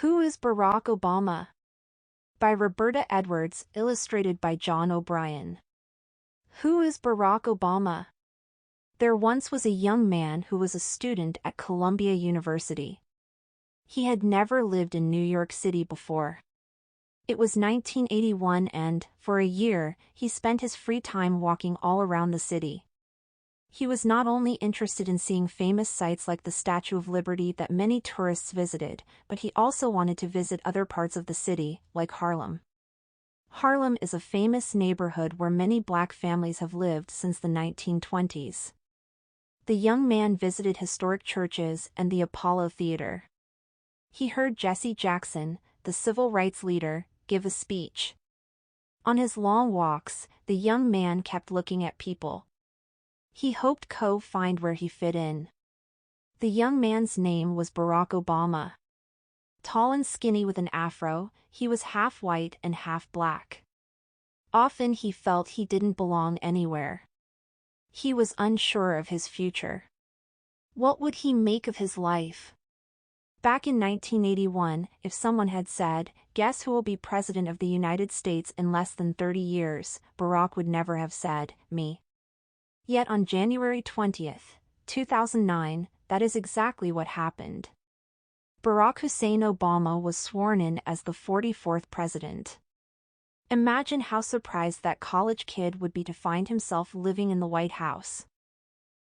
Who is Barack Obama? By Roberta Edwards, illustrated by John O'Brien. Who is Barack Obama? There once was a young man who was a student at Columbia University. He had never lived in New York City before. It was 1981 and, for a year, he spent his free time walking all around the city. He was not only interested in seeing famous sites like the Statue of Liberty that many tourists visited, but he also wanted to visit other parts of the city, like Harlem. Harlem is a famous neighborhood where many black families have lived since the 1920s. The young man visited historic churches and the Apollo Theater. He heard Jesse Jackson, the civil rights leader, give a speech. On his long walks, the young man kept looking at people. He hoped to find where he fit in. The young man's name was Barack Obama. Tall and skinny with an afro, he was half white and half black. Often he felt he didn't belong anywhere. He was unsure of his future. What would he make of his life? Back in 1981, if someone had said, "Guess who will be President of the United States in less than 30 years, Barack would never have said, "Me." Yet on January 20th, 2009, that is exactly what happened. Barack Hussein Obama was sworn in as the 44th president. Imagine how surprised that college kid would be to find himself living in the White House.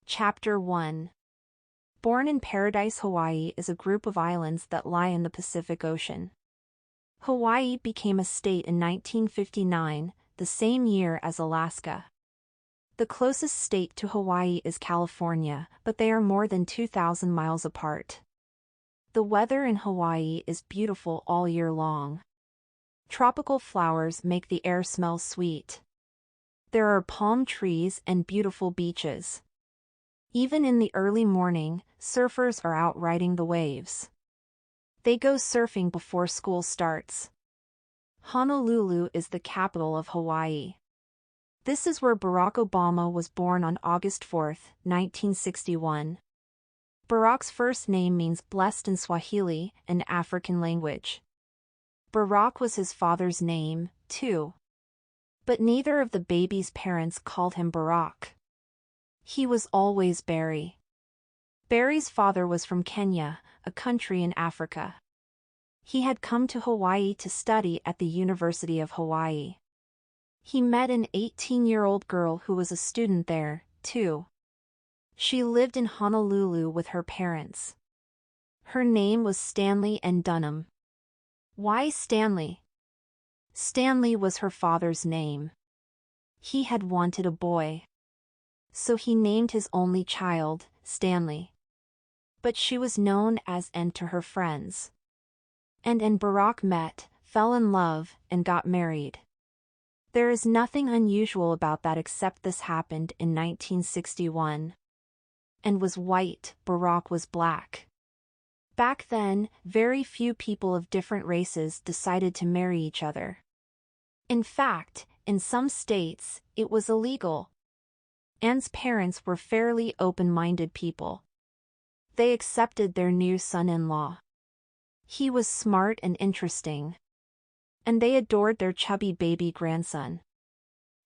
Chapter 1. Born in Paradise, Hawaii is a group of islands that lie in the Pacific Ocean. Hawaii became a state in 1959, the same year as Alaska. The closest state to Hawaii is California, but they are more than 2,000 miles apart. The weather in Hawaii is beautiful all year long. Tropical flowers make the air smell sweet. There are palm trees and beautiful beaches. Even in the early morning, surfers are out riding the waves. They go surfing before school starts. Honolulu is the capital of Hawaii. This is where Barack Obama was born on August 4, 1961. Barack's first name means blessed in Swahili, an African language. Barack was his father's name, too. But neither of the baby's parents called him Barack. He was always Barry. Barry's father was from Kenya, a country in Africa. He had come to Hawaii to study at the University of Hawaii. He met an 18-year-old girl who was a student there, too. She lived in Honolulu with her parents. Her name was Stanley and Dunham. Why Stanley? Stanley was her father's name. He had wanted a boy. So he named his only child, Stanley. But she was known as N to her friends. And Barack met, fell in love, and got married. There is nothing unusual about that except this happened in 1961. And was white, Barack was black. Back then, very few people of different races decided to marry each other. In fact, in some states, it was illegal. Anne's parents were fairly open-minded people. They accepted their new son-in-law. He was smart and interesting. And they adored their chubby baby grandson.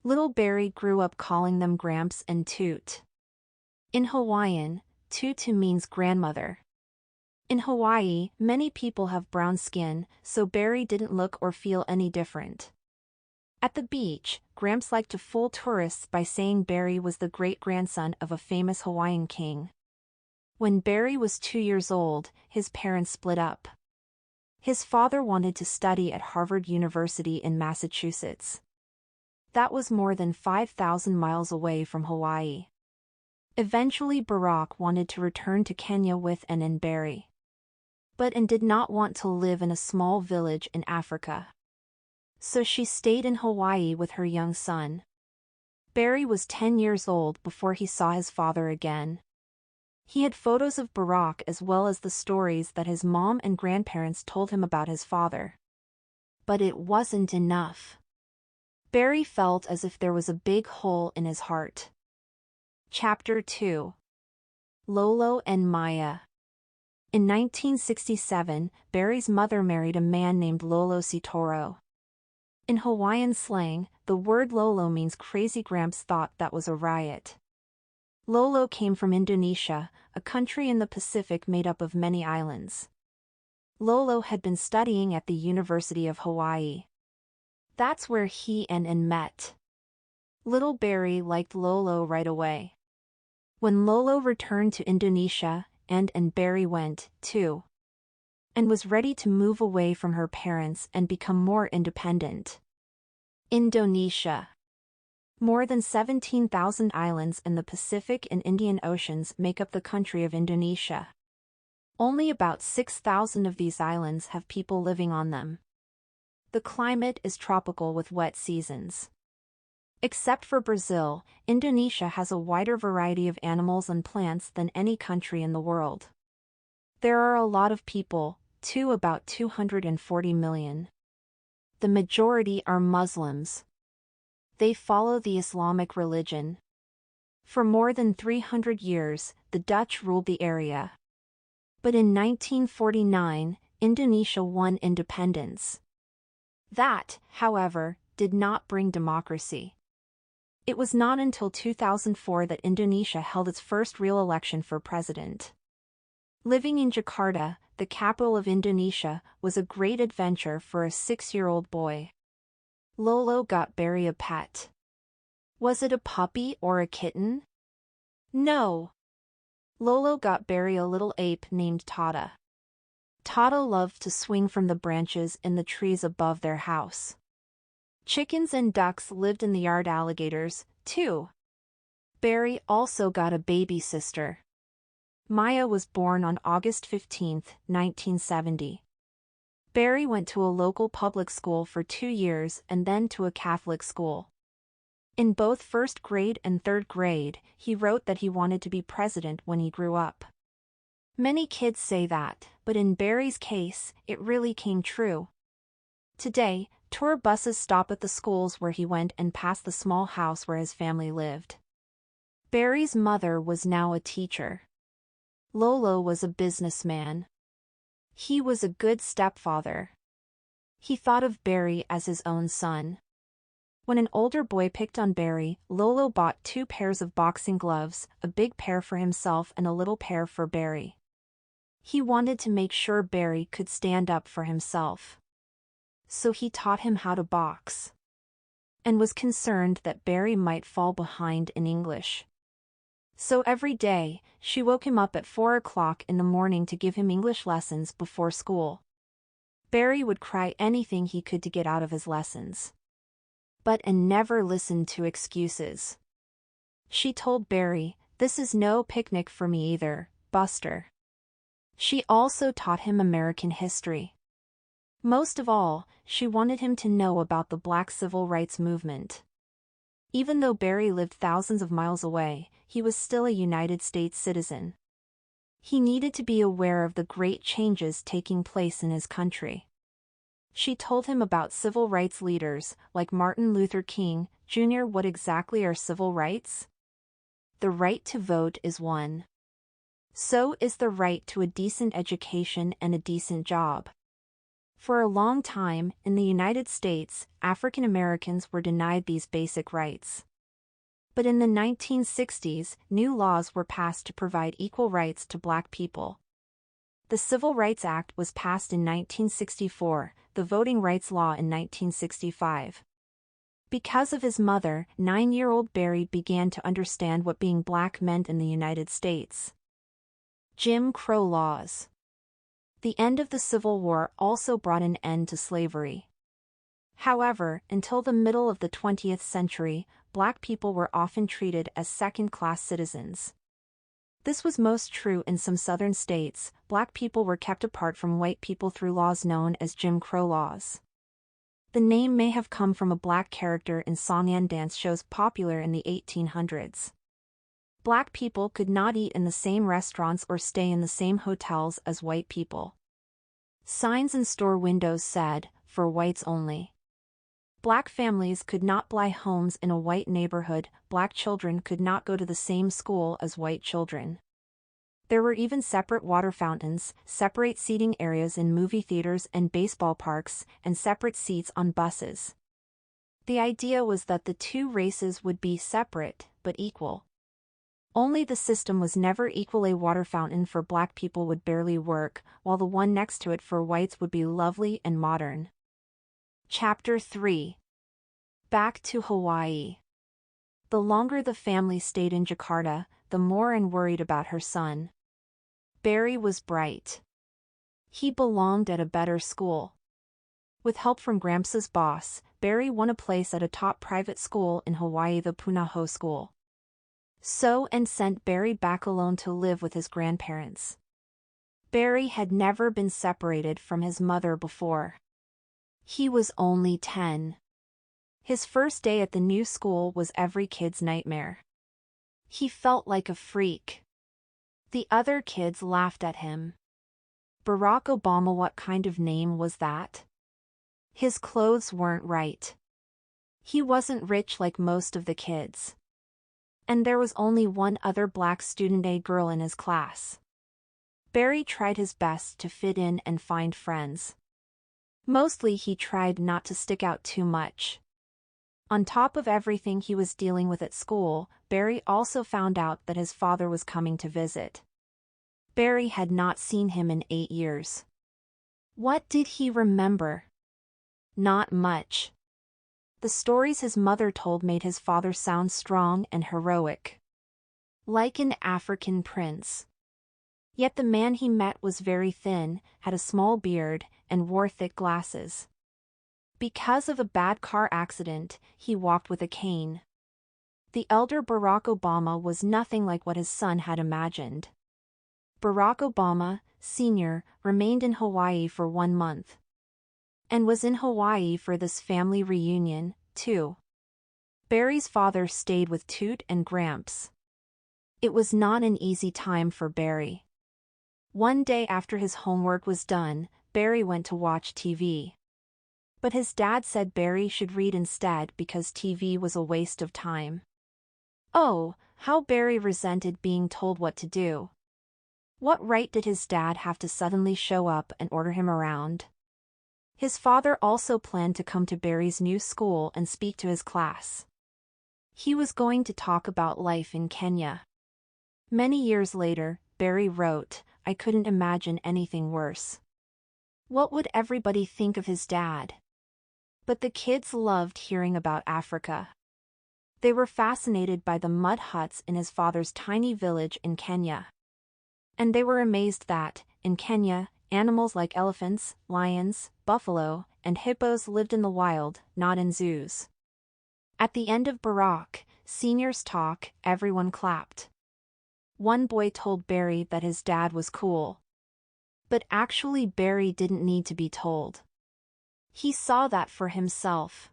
Little Barry grew up calling them Gramps and Toot. In Hawaiian, Tutu means grandmother. In Hawaii, many people have brown skin, so Barry didn't look or feel any different. At the beach, Gramps liked to fool tourists by saying Barry was the great-grandson of a famous Hawaiian king. When Barry was 2 years old, his parents split up. His father wanted to study at Harvard University in Massachusetts. That was more than 5,000 miles away from Hawaii. Eventually Barack wanted to return to Kenya with Anne and Barry. But Anne did not want to live in a small village in Africa. So she stayed in Hawaii with her young son. Barry was 10 years old before he saw his father again. He had photos of Barack as well as the stories that his mom and grandparents told him about his father. But it wasn't enough. Barry felt as if there was a big hole in his heart. Chapter 2. Lolo and Maya. In 1967, Barry's mother married a man named Lolo Sitoro. In Hawaiian slang, the word Lolo means crazy. Gramps thought that was a riot. Lolo came from Indonesia, a country in the Pacific made up of many islands. Lolo had been studying at the University of Hawaii. That's where he and Ann met. Little Barry liked Lolo right away. When Lolo returned to Indonesia, and Barry went, too. And was ready to move away from her parents and become more independent. Indonesia. More than 17,000 islands in the Pacific and Indian Oceans make up the country of Indonesia. Only about 6,000 of these islands have people living on them. The climate is tropical with wet seasons. Except for Brazil, Indonesia has a wider variety of animals and plants than any country in the world. There are a lot of people, too, about 240 million. The majority are Muslims. They follow the Islamic religion. For more than 300 years, the Dutch ruled the area. But in 1949, Indonesia won independence. That, however, did not bring democracy. It was not until 2004 that Indonesia held its first real election for president. Living in Jakarta, the capital of Indonesia, was a great adventure for a 6-year-old boy. Lolo got Barry a pet. Was it a puppy or a kitten? No. Lolo got Barry a little ape named Tata. Tata loved to swing from the branches in the trees above their house. Chickens and ducks lived in the yard. Alligators, too. Barry also got a baby sister. Maya was born on August 15, 1970. Barry went to a local public school for 2 years and then to a Catholic school. In both first grade and third grade, he wrote that he wanted to be president when he grew up. Many kids say that, but in Barry's case, it really came true. Today, tour buses stop at the schools where he went and pass the small house where his family lived. Barry's mother was now a teacher. Lolo was a businessman. He was a good stepfather. He thought of Barry as his own son. When an older boy picked on Barry, Lolo bought 2 pairs of boxing gloves, a big pair for himself and a little pair for Barry. He wanted to make sure Barry could stand up for himself. So he taught him how to box. And was concerned that Barry might fall behind in English. So every day, she woke him up at 4 o'clock in the morning to give him English lessons before school. Barry would cry anything he could to get out of his lessons. But Ann never listened to excuses. She told Barry, "This is no picnic for me either, Buster." She also taught him American history. Most of all, she wanted him to know about the Black Civil Rights Movement. Even though Barry lived thousands of miles away, he was still a United States citizen. He needed to be aware of the great changes taking place in his country. She told him about civil rights leaders, like Martin Luther King, Jr. What exactly are civil rights? The right to vote is one. So is the right to a decent education and a decent job. For a long time, in the United States, African Americans were denied these basic rights. But in the 1960s, new laws were passed to provide equal rights to Black people. The Civil Rights Act was passed in 1964, the Voting Rights Law in 1965. Because of his mother, 9-year-old Barry began to understand what being Black meant in the United States. Jim Crow laws. The end of the Civil War also brought an end to slavery. However, until the middle of the 20th century, Black people were often treated as second-class citizens. This was most true in some southern states. Black people were kept apart from white people through laws known as Jim Crow laws. The name may have come from a Black character in Songyan dance shows popular in the 1800s. Black people could not eat in the same restaurants or stay in the same hotels as white people. Signs in store windows said, "For whites only." Black families could not buy homes in a white neighborhood. Black children could not go to the same school as white children. There were even separate water fountains, separate seating areas in movie theaters and baseball parks, and separate seats on buses. The idea was that the two races would be separate, but equal. Only the system was never equal. A water fountain for black people would barely work, while the one next to it for whites would be lovely and modern. Chapter 3. Back to Hawaii. The longer the family stayed in Jakarta, the more Anne worried about her son. Barry was bright. He belonged at a better school. With help from Gramps' boss, Barry won a place at a top private school in Hawaii, the Punahou School. So Anne sent Barry back alone to live with his grandparents. Barry had never been separated from his mother before. He was only 10. His first day at the new school was every kid's nightmare. He felt like a freak. The other kids laughed at him. Barack Obama, what kind of name was that? His clothes weren't right. He wasn't rich like most of the kids. And there was only one other black student, a girl in his class. Barry tried his best to fit in and find friends. Mostly he tried not to stick out too much. On top of everything he was dealing with at school, Barry also found out that his father was coming to visit. Barry had not seen him in 8 years. What did he remember? Not much. The stories his mother told made his father sound strong and heroic. Like an African prince. Yet the man he met was very thin, had a small beard, and wore thick glasses. Because of a bad car accident, he walked with a cane. The elder Barack Obama was nothing like what his son had imagined. Barack Obama, Sr., remained in Hawaii for 1 month. And was in Hawaii for this family reunion, too. Barry's father stayed with Toot and Gramps. It was not an easy time for Barry. One day after his homework was done, Barry went to watch TV. But his dad said Barry should read instead because TV was a waste of time. Oh, how Barry resented being told what to do. What right did his dad have to suddenly show up and order him around? His father also planned to come to Barry's new school and speak to his class. He was going to talk about life in Kenya. Many years later, Barry wrote, "I couldn't imagine anything worse. What would everybody think of his dad?" But the kids loved hearing about Africa. They were fascinated by the mud huts in his father's tiny village in Kenya. And they were amazed that, in Kenya, animals like elephants, lions, buffalo, and hippos lived in the wild, not in zoos. At the end of Barack Sr.'s talk, everyone clapped. One boy told Barry that his dad was cool. But actually Barry didn't need to be told. He saw that for himself.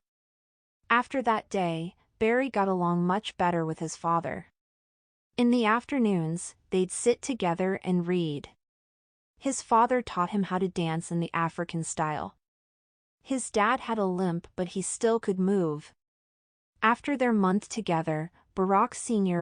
After that day, Barry got along much better with his father. In the afternoons, they'd sit together and read. His father taught him how to dance in the African style. His dad had a limp, but he still could move. After their month together, Barack Sr.